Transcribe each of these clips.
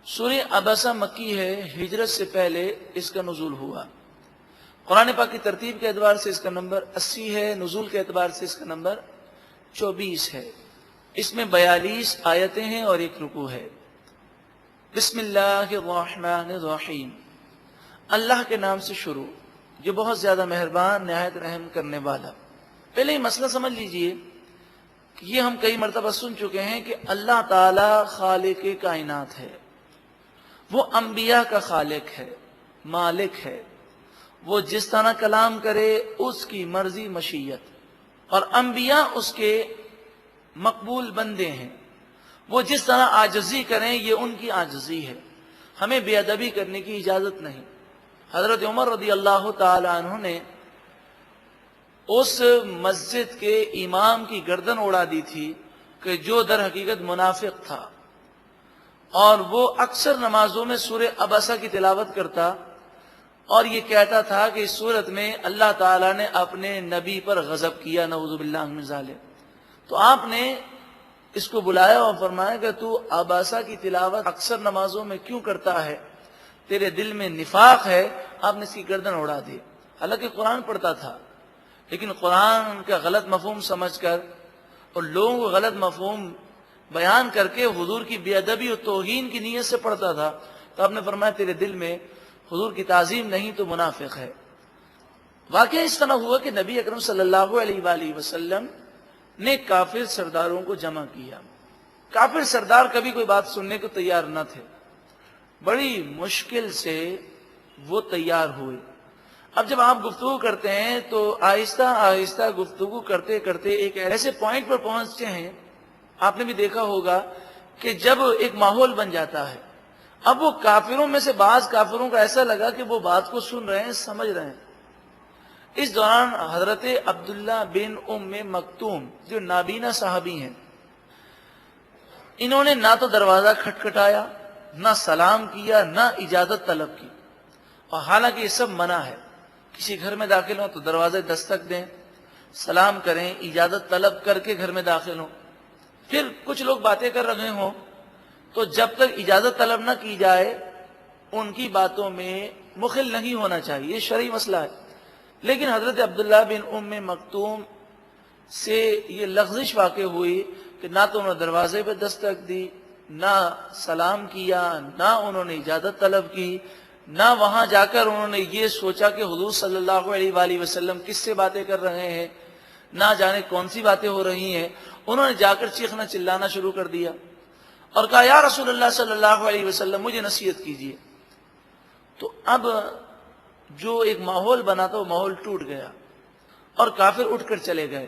سورہ عبسہ مکی ہے، ہجرت سے پہلے اس کا نزول ہوا۔ قرآن پاک کی ترتیب کے اعتبار سے اس کا نمبر 80 ہے، نزول کے اعتبار سے اس کا نمبر 24 ہے۔ اس میں 42 آیتیں ہیں اور ایک رکوع ہے۔ بسم اللہ الرحمن الرحیم، اللہ کے نام سے شروع جو بہت زیادہ مہربان نہایت رحم کرنے والا۔ پہلے یہ مسئلہ سمجھ لیجئے کہ یہ ہم کئی مرتبہ سن چکے ہیں کہ اللہ تعالی خالق کائنات ہے، وہ انبیاء کا خالق ہے، مالک ہے، وہ جس طرح کلام کرے اس کی مرضی مشیت، اور انبیاء اس کے مقبول بندے ہیں، وہ جس طرح عاجزی کریں یہ ان کی عاجزی ہے، ہمیں بے ادبی کرنے کی اجازت نہیں۔ حضرت عمر رضی اللہ تعالی عنہ نے اس مسجد کے امام کی گردن اڑا دی تھی کہ جو در حقیقت منافق تھا، اور وہ اکثر نمازوں میں سورہ عبسہ کی تلاوت کرتا اور یہ کہتا تھا کہ اس سورت میں اللہ تعالیٰ نے اپنے نبی پر غضب کیا، نعوذ باللہ من ذالک۔ تو آپ نے اس کو بلایا اور فرمایا کہ تو عبسہ کی تلاوت اکثر نمازوں میں کیوں کرتا ہے، تیرے دل میں نفاق ہے۔ آپ نے اس کی گردن اڑا دی۔ حالانکہ قرآن پڑھتا تھا، لیکن قرآن کا غلط مفہوم سمجھ کر اور لوگوں کو غلط مفہوم بیان کر کے حضور کی بے ادبی اور توہین کی نیت سے پڑھتا تھا۔ تو آپ نے فرمایا تیرے دل میں حضور کی تعظیم نہیں تو منافق ہے۔ واقعہ اس طرح ہوا کہ نبی اکرم صلی اللہ علیہ وآلہ وسلم نے کافر سرداروں کو جمع کیا۔ کافر سردار کبھی کوئی بات سننے کو تیار نہ تھے، بڑی مشکل سے وہ تیار ہوئے۔ اب جب آپ گفتگو کرتے ہیں تو آہستہ آہستہ گفتگو کرتے کرتے ایک ایسے پوائنٹ پر پہنچتے ہیں، آپ نے بھی دیکھا ہوگا کہ جب ایک ماحول بن جاتا ہے، اب وہ کافروں میں سے بعض کافروں کو ایسا لگا کہ وہ بات کو سن رہے ہیں، سمجھ رہے ہیں۔ اس دوران حضرت عبداللہ بن ام مکتوم جو نابینا صحابی ہیں، انہوں نے نہ تو دروازہ کھٹکھٹایا، نہ سلام کیا، نہ اجازت طلب کی، اور حالانکہ یہ سب منع ہے۔ کسی گھر میں داخل ہوں تو دروازے دستک دیں، سلام کریں، اجازت طلب کر کے گھر میں داخل ہوں۔ پھر کچھ لوگ باتیں کر رہے ہوں تو جب تک اجازت طلب نہ کی جائے ان کی باتوں میں مخل نہیں ہونا چاہیے، یہ شرعی مسئلہ ہے۔ لیکن حضرت عبداللہ بن ام مکتوم سے یہ لغزش واقع ہوئی کہ نہ تو انہوں نے دروازے پہ دستک دی، نہ سلام کیا، نہ انہوں نے اجازت طلب کی، نہ وہاں جا کر انہوں نے یہ سوچا کہ حضور صلی اللہ علیہ وآلہ وسلم کس سے باتیں کر رہے ہیں، نہ جانے کون سی باتیں ہو رہی ہیں۔ انہوں نے جا کر چیخنا چلانا شروع کر دیا اور کہا یا رسول اللہ صلی اللہ علیہ وسلم مجھے نصیحت کیجیے۔ تو اب جو ایک ماحول بنا تھا وہ ماحول ٹوٹ گیا اور کافر اٹھ کر چلے گئے۔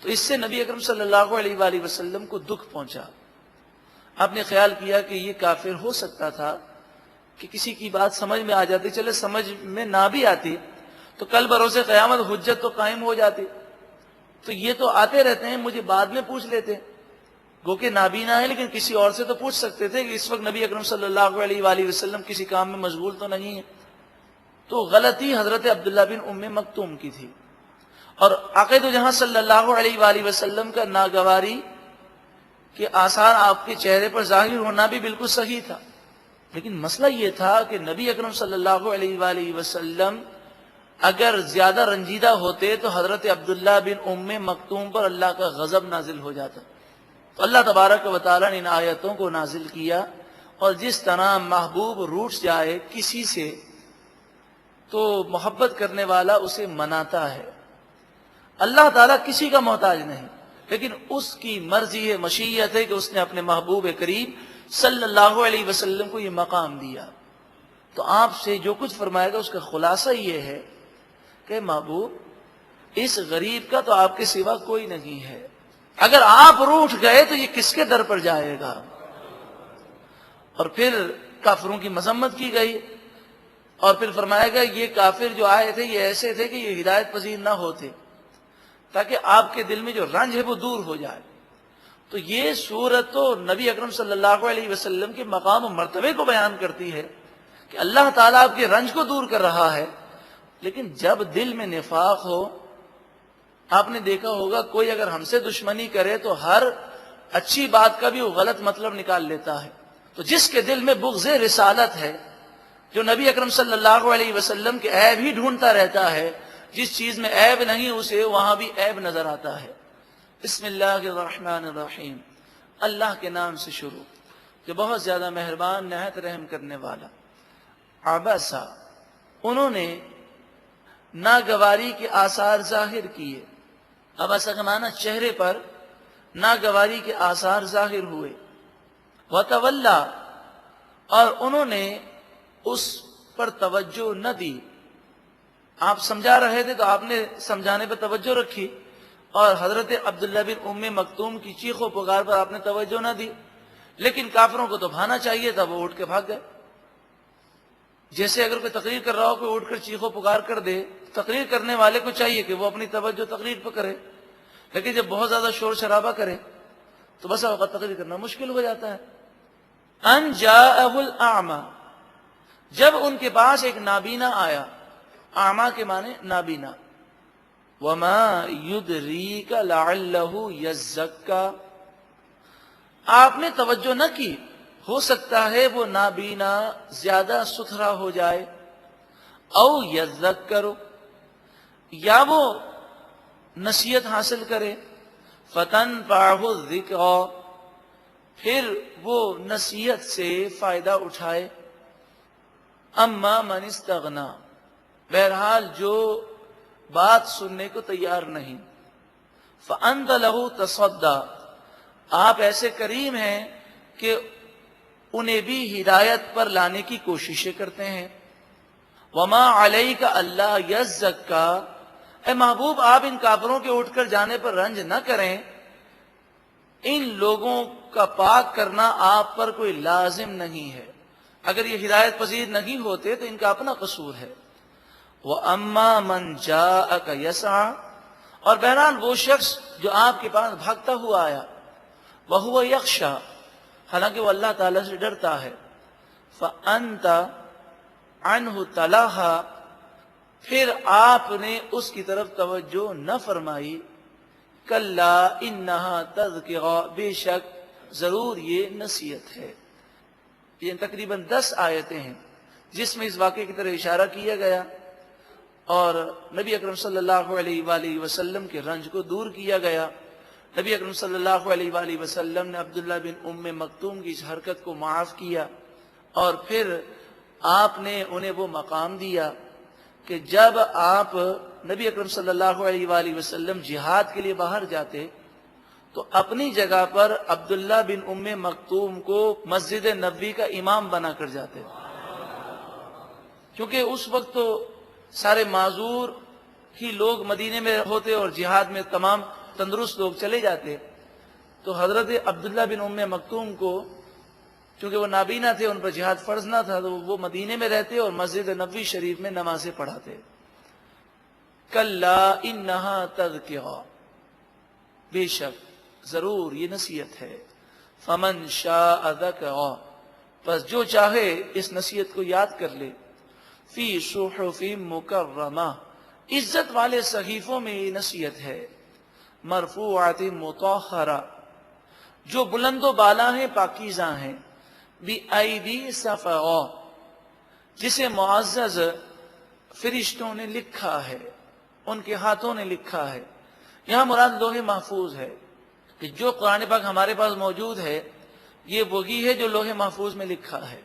تو اس سے نبی اکرم صلی اللہ علیہ وآلہ وسلم کو دکھ پہنچا۔ آپ نے خیال کیا کہ یہ کافر ہو سکتا تھا کہ کسی کی بات سمجھ میں آ جاتی، چلے سمجھ میں نہ بھی آتی تو کل بروز قیامت حجت تو قائم ہو جاتی، تو یہ تو آتے رہتے ہیں، مجھے بعد میں پوچھ لیتے، گو کہ نابینا ہے لیکن کسی اور سے تو پوچھ سکتے تھے کہ اس وقت نبی اکرم صلی اللہ علیہ وآلہ وسلم کسی کام میں مشغول تو نہیں ہے۔ تو غلطی حضرت عبداللہ بن ام مکتوم کی تھی، اور عقید جہاں صلی اللہ علیہ وآلہ وسلم کا ناگواری کے آثار آپ کے چہرے پر ظاہر ہونا بھی بالکل صحیح تھا۔ لیکن مسئلہ یہ تھا کہ نبی اکرم صلی اللہ علیہ وآلہ وسلم اگر زیادہ رنجیدہ ہوتے تو حضرت عبداللہ بن ام مکتوم پر اللہ کا غضب نازل ہو جاتا۔ تو اللہ تبارک و تعالیٰ نے ان آیتوں کو نازل کیا، اور جس طرح محبوب روٹھ جائے کسی سے تو محبت کرنے والا اسے مناتا ہے۔ اللہ تعالیٰ کسی کا محتاج نہیں، لیکن اس کی مرضی ہے، مشیت ہے کہ اس نے اپنے محبوب کریم صلی اللہ علیہ وسلم کو یہ مقام دیا۔ تو آپ سے جو کچھ فرمائے گا اس کا خلاصہ یہ ہے کہ محبوب اس غریب کا تو آپ کے سوا کوئی نہیں ہے، اگر آپ روٹھ گئے تو یہ کس کے در پر جائے گا۔ اور پھر کافروں کی مذمت کی گئی، اور پھر فرمایا گیا یہ کافر جو آئے تھے یہ ایسے تھے کہ یہ ہدایت پذیر نہ ہوتے، تاکہ آپ کے دل میں جو رنج ہے وہ دور ہو جائے۔ تو یہ سورت تو نبی اکرم صلی اللہ علیہ وسلم کے مقام و مرتبے کو بیان کرتی ہے کہ اللہ تعالیٰ آپ کے رنج کو دور کر رہا ہے۔ لیکن جب دل میں نفاق ہو، آپ نے دیکھا ہوگا کوئی اگر ہم سے دشمنی کرے تو ہر اچھی بات کا بھی وہ غلط مطلب نکال لیتا ہے۔ تو جس کے دل میں بغض رسالت ہے، جو نبی اکرم صلی اللہ علیہ وسلم کے عیب ہی ڈھونڈتا رہتا ہے، جس چیز میں عیب نہیں اسے وہاں بھی عیب نظر آتا ہے۔ بسم اللہ الرحمن الرحیم، اللہ کے نام سے شروع جو بہت زیادہ مہربان نہایت رحم کرنے والا۔ عبسا، انہوں نے ناگواری کے آثار ظاہر کیے۔ عبسا کا معنی چہرے پر ناگواری کے آثار ظاہر ہوئے۔ وتولا، اور انہوں نے اس پر توجہ نہ دی۔ آپ سمجھا رہے تھے تو آپ نے سمجھانے پہ توجہ رکھی، اور حضرت عبداللہ بن ام مکتوم کی چیخ و پکار پر آپ نے توجہ نہ دی، لیکن کافروں کو تو بھانا چاہیے تھا، وہ اٹھ کے بھاگ گئے۔ جیسے اگر کوئی تقریر کر رہا ہو، کوئی اٹھ کر چیخ و پکار کر دے، تقریر کرنے والے کو چاہیے کہ وہ اپنی توجہ تقریر پہ کرے، لیکن جب بہت زیادہ شور شرابہ کرے تو بس اوقات تقریر کرنا مشکل ہو جاتا ہے۔ ان جاءہ الاعمی، جب ان کے پاس ایک نابینا آیا، اعمیٰ کے معنی نابینا۔ وما یدریک لعلہ یزکا، آپ نے توجہ نہ کی، ہو سکتا ہے وہ نابینا زیادہ ستھرا ہو جائے، او یذکر، یا وہ نصیحت حاصل کرے، فتنفعہ الذکریٰ، پھر وہ نصیحت سے فائدہ اٹھائے۔ اما من استغنا، بہرحال جو بات سننے کو تیار نہیں، فانت لہ تصدی، آپ ایسے کریم ہیں کہ انہیں بھی ہدایت پر لانے کی کوششیں کرتے ہیں۔ وما علیک الا یزکا، اے محبوب آپ ان کافروں کے اٹھ کر جانے پر رنج نہ کریں، ان لوگوں کا پاک کرنا آپ پر کوئی لازم نہیں ہے، اگر یہ ہدایت پذیر نہیں ہوتے تو ان کا اپنا قصور ہے۔ وَأَمَّا مَنْ جَاءَكَ يَسْعَىٰ، اور بہرحال وہ شخص جو آپ کے پاس بھاگتا ہوا آیا، وَهُوَ يَخْشَىٰ، حالانکہ وہ اللہ تعالیٰ سے ڈرتا ہے، فَأَنْتَ عَنْهُ تَلَاهَا، پھر آپ نے اس کی طرف توجہ نہ فرمائی۔ کَلَّا إِنَّهَا تَذْكِرَةٌ، بے شک ضرور یہ نصیحت ہے۔ یہ تقریباً 10 آیتیں ہیں جس میں اس واقعے کی طرح اشارہ کیا گیا اور نبی اکرم صلی اللہ علیہ وآلہ وسلم کے رنج کو دور کیا گیا۔ نبی اکرم صلی اللہ علیہ وآلہ وسلم نے عبداللہ بن ام مکتوم کی اس حرکت کو معاف کیا، اور پھر آپ نے انہیں وہ مقام دیا کہ جب آپ نبی اکرم صلی اللہ علیہ وآلہ وسلم جہاد کے لیے باہر جاتے تو اپنی جگہ پر عبداللہ بن ام مکتوم کو مسجد نبوی کا امام بنا کر جاتے، کیونکہ اس وقت تو سارے معذور ہی لوگ مدینے میں ہوتے اور جہاد میں تمام تندرست لوگ چلے جاتے، تو حضرت عبداللہ بن ام مکتوم کو چونکہ وہ نابینا تھے، ان پر جہاد فرض نہ تھا، تو وہ مدینے میں رہتے اور مسجد نبوی شریف میں نمازیں پڑھاتے۔ کلا انہا تذکرہ، بے شک ضرور یہ نصیحت ہے۔ فمن شاء ذکرہ، پس جو چاہے اس نصیحت کو یاد کر لے۔ فی صحف مکرمہ، عزت والے صحیفوں میں یہ نصیحت ہے۔ مرفوعات مطہرہ، جو بلند و بالا ہیں، پاکیزہ ہیں۔ بِأَيْدِي سَفَرَا، جسے معزز فرشتوں نے لکھا ہے، ان کے ہاتھوں نے لکھا ہے۔ یہاں مراد لوح محفوظ ہے، کہ جو قرآن پاک ہمارے پاس موجود ہے یہ وہی ہے جو لوح محفوظ میں لکھا ہے۔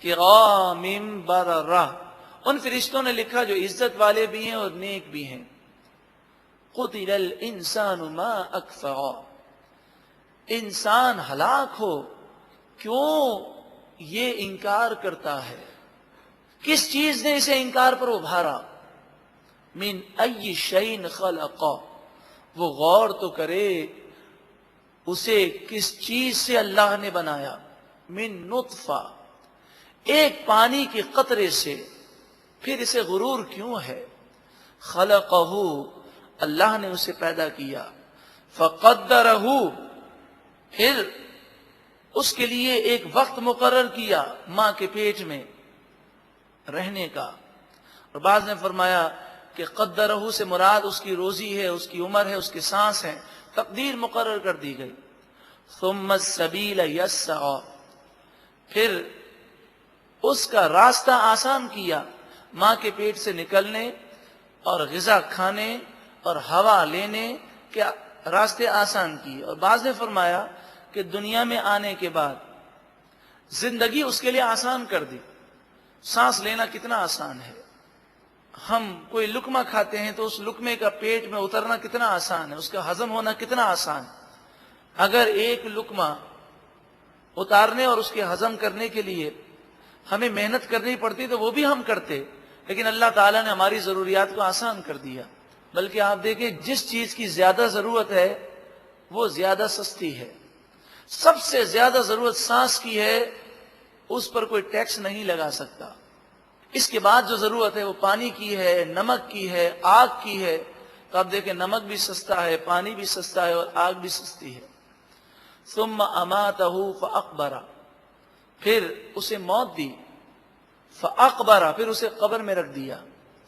کرام بررہ، ان فرشتوں نے لکھا جو عزت والے بھی ہیں اور نیک بھی ہیں۔ قتل الانسان ما اکفرہ، انسان ہلاک ہو، کیوں یہ انکار کرتا ہے، کس چیز نے اسے انکار پر ابھارا۔ من ای شیء خلقہ، وہ غور تو کرے اسے کس چیز سے اللہ نے بنایا۔ من نطفہ، ایک پانی کے قطرے سے، پھر اسے غرور کیوں ہے۔ خلقہ، اللہ نے اسے پیدا کیا۔ فقدرہ، پھر اس کے لیے ایک وقت مقرر کیا ماں کے پیٹ میں رہنے کا۔ اور بعض نے فرمایا کہ قدرہ سے مراد اس کی روزی ہے، اس کی عمر ہے، اس کے سانس ہے، تقدیر مقرر کر دی گئی۔ ثم السبیل یسرا، پھر اس کا راستہ آسان کیا، ماں کے پیٹ سے نکلنے اور غذا کھانے اور ہوا لینے کے راستے آسان کیے۔ اور بعض نے فرمایا کہ دنیا میں آنے کے بعد زندگی اس کے لیے آسان کر دی۔ سانس لینا کتنا آسان ہے، ہم کوئی لقمہ کھاتے ہیں تو اس لقمے کا پیٹ میں اترنا کتنا آسان ہے، اس کا ہضم ہونا کتنا آسان ہے۔ اگر ایک لقمہ اتارنے اور اس کے ہضم کرنے کے لیے ہمیں محنت کرنی پڑتی تو وہ بھی ہم کرتے، لیکن اللہ تعالیٰ نے ہماری ضروریات کو آسان کر دیا۔ بلکہ آپ دیکھیں جس چیز کی زیادہ ضرورت ہے وہ زیادہ سستی ہے۔ سب سے زیادہ ضرورت سانس کی ہے، اس پر کوئی ٹیکس نہیں لگا سکتا۔ اس کے بعد جو ضرورت ہے وہ پانی کی ہے، نمک کی ہے، آگ کی ہے۔ تو آپ دیکھیں نمک بھی سستا ہے، پانی بھی سستا ہے اور آگ بھی سستی ہے۔ ثم اماتہ فاقبرہ، پھر اسے موت دی، فاقبرہ، پھر اسے قبر میں رکھ دیا،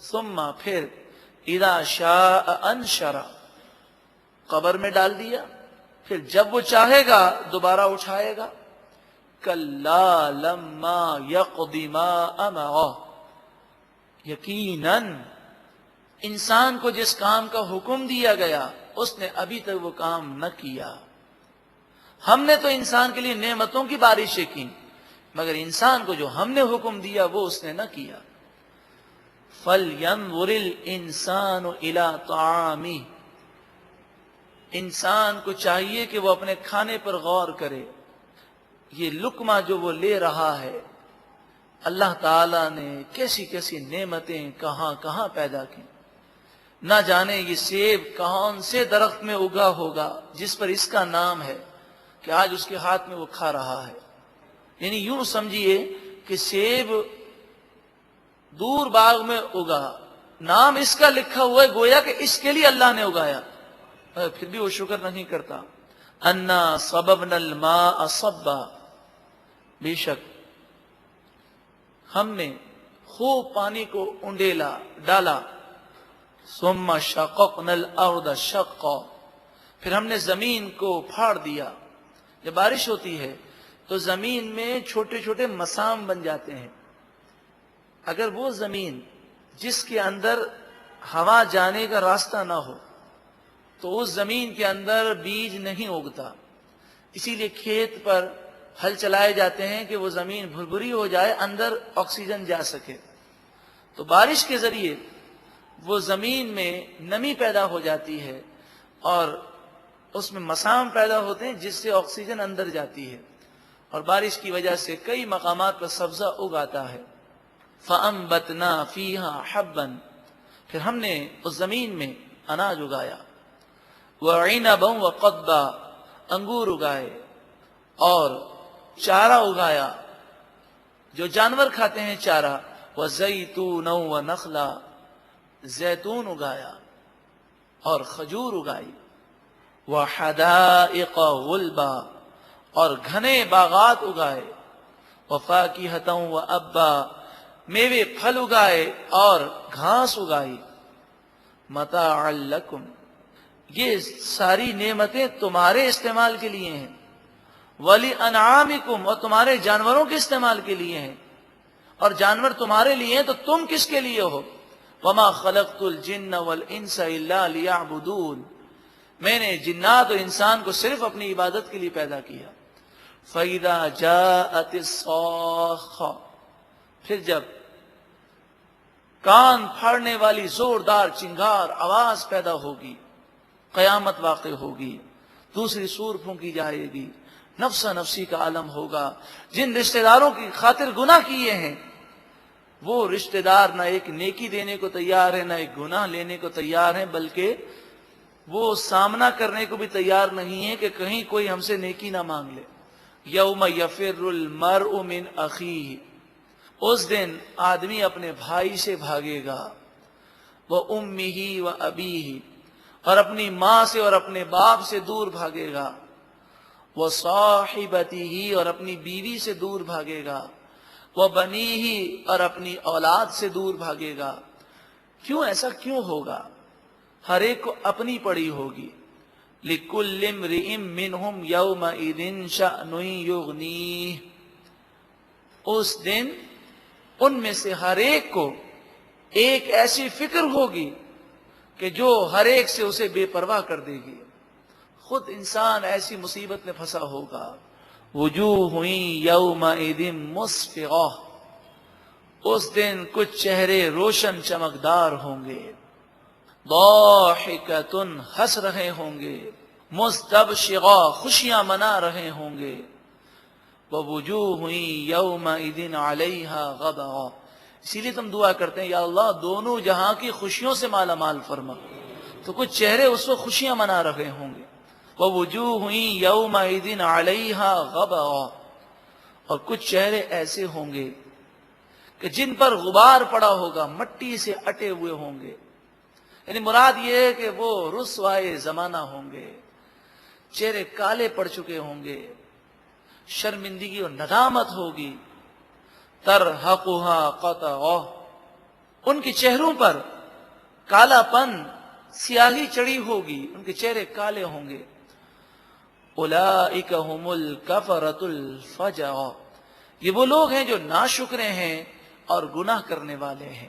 ثم پھر اذا شاء انشرہ، قبر میں ڈال دیا، پھر جب وہ چاہے گا دوبارہ اٹھائے گا۔ کلا لما یقض ما امرہ، یقیناً انسان کو جس کام کا حکم دیا گیا اس نے ابھی تک وہ کام نہ کیا۔ ہم نے تو انسان کے لیے نعمتوں کی بارشیں کی، مگر انسان کو جو ہم نے حکم دیا وہ اس نے نہ کیا۔ فَلْيَنْظُرِ الْإِنسَانُ إِلَىٰ طَعَامِهِ، انسان کو چاہیے کہ وہ اپنے کھانے پر غور کرے۔ یہ لقمہ جو وہ لے رہا ہے، اللہ تعالیٰ نے کیسی کیسی نعمتیں کہاں کہاں پیدا کی۔ نہ جانے یہ سیب کون سے درخت میں اگا ہوگا جس پر اس کا نام ہے کہ آج اس کے ہاتھ میں وہ کھا رہا ہے۔ یعنی یوں سمجھیے کہ سیب دور باغ میں اگا، نام اس کا لکھا ہوا ہے، گویا کہ اس کے لیے اللہ نے اگایا، پھر بھی وہ شکر نہیں کرتا۔ انا صببنا الماء صبا، بے شک ہم نے خوب پانی کو انڈیلا ڈالا، ثم شققنا الارض شقا، پھر ہم نے زمین کو پھاڑ دیا۔ جب بارش ہوتی ہے تو زمین میں چھوٹے چھوٹے مسام بن جاتے ہیں۔ اگر وہ زمین جس کے اندر ہوا جانے کا راستہ نہ ہو تو اس زمین کے اندر بیج نہیں اگتا، اسی لیے کھیت پر ہل چلائے جاتے ہیں کہ وہ زمین بھربھری ہو جائے، اندر آکسیجن جا سکے۔ تو بارش کے ذریعے وہ زمین میں نمی پیدا ہو جاتی ہے اور اس میں مسام پیدا ہوتے ہیں جس سے آکسیجن اندر جاتی ہے، اور بارش کی وجہ سے کئی مقامات پر سبزہ اگاتا ہے۔ فَأَنبَتْنَا فِيهَا حَبًّا، پھر ہم نے اس زمین میں اناج اگایا، وَعِنَبًا وَقَضْبًا، انگور اگائے اور چارہ اگایا جو جانور کھاتے ہیں چارہ، وَزَيْتُونًا وَنَخْلًا، زیتون اگایا اور کھجور اگائی، وَحَدَائِقَ غُلْبًا، اور گھنے باغات اگائے، وَفَاكِهَةً وَأَبًّا، میوے پھل اگائے اور گھاس اگائی، متاعا لکم، یہ ساری نعمتیں تمہارے استعمال کے لیے ہیں، وَلِأَنْعَامِكُمْ، اور تمہارے جانوروں کے استعمال کے لیے ہیں، اور جانور تمہارے لیے ہیں تو تم کس کے لیے ہو؟ وَمَا خَلَقْتُ الْجِنَّ وَالْإِنسَ إِلَّا لِيَعْبُدُونَ، میں نے جنات اور انسان کو صرف اپنی عبادت کے لیے پیدا کیا۔ فَإِذَا جَاءَتِ الصَّاخَّةُ، پھر جب کان پھاڑنے والی زوردار چنگار آواز پیدا ہوگی، قیامت واقع ہوگی، دوسری سور پھونکی جائے گی، نفسا نفسی کا عالم ہوگا۔ جن رشتہ داروں کی خاطر گناہ کیے ہیں وہ رشتہ دار نہ ایک نیکی دینے کو تیار ہے نہ ایک گناہ لینے کو تیار ہے، بلکہ وہ سامنا کرنے کو بھی تیار نہیں ہے کہ کہیں کوئی ہم سے نیکی نہ مانگ لے۔ یوم یفر المرء من اخیہ، اس دن آدمی اپنے بھائی سے بھاگے گا، وامہ وابیہ، اور اپنی ماں سے اور اپنے باپ سے دور بھاگے گا، وصاحبتہ، اور اپنی بیوی سے دور بھاگے گا، وبنیہ، اور اپنی اولاد سے دور بھاگے گا۔ کیوں ایسا کیوں ہوگا؟ ہر ایک کو اپنی پڑی ہوگی۔ لِكُلِّ امْرِئٍ مِّنْهُمْ يَوْمَئِذٍ شَأْنٌ يُغْنِيهِ، اس دن ان میں سے ہر ایک کو ایک ایسی فکر ہوگی کہ جو ہر ایک سے اسے بے پرواہ کر دے گی. خود انسان ایسی مصیبت میں پھنسا ہوگا. وجوہ یومئذ مسفرہ، اس دن کچھ چہرے روشن چمکدار ہوں گے. ضاحکۃ، ہنس رہے ہوں گے. مستبشرہ، خوشیاں منا رہے ہوں گے. ووجوہ یومئذ علیہا غبرہ، اسی لیے تم دعا کرتے ہیں یا اللہ دونوں جہاں کی خوشیوں سے مالا مال فرما. تو کچھ چہرے اس وقت خوشیاں منا رہے ہوں گے. ووجوہ یومئذ علیہا غبرہ، اور کچھ چہرے ایسے ہوں گے کہ جن پر غبار پڑا ہوگا، مٹی سے اٹے ہوئے ہوں گے. یعنی مراد یہ ہے کہ وہ رسوائے زمانہ ہوں گے، چہرے کالے پڑ چکے ہوں گے، شرمندگی اور ندامت ہوگی. ترہقھا قطرہ، ان کے چہروں پر کالا پن، سیاہی چڑھی ہوگی، ان کے چہرے کالے ہوں گے. اولئک ھم الکفرۃ الفجرہ، یہ وہ لوگ ہیں جو ناشکرے ہیں اور گناہ کرنے والے ہیں.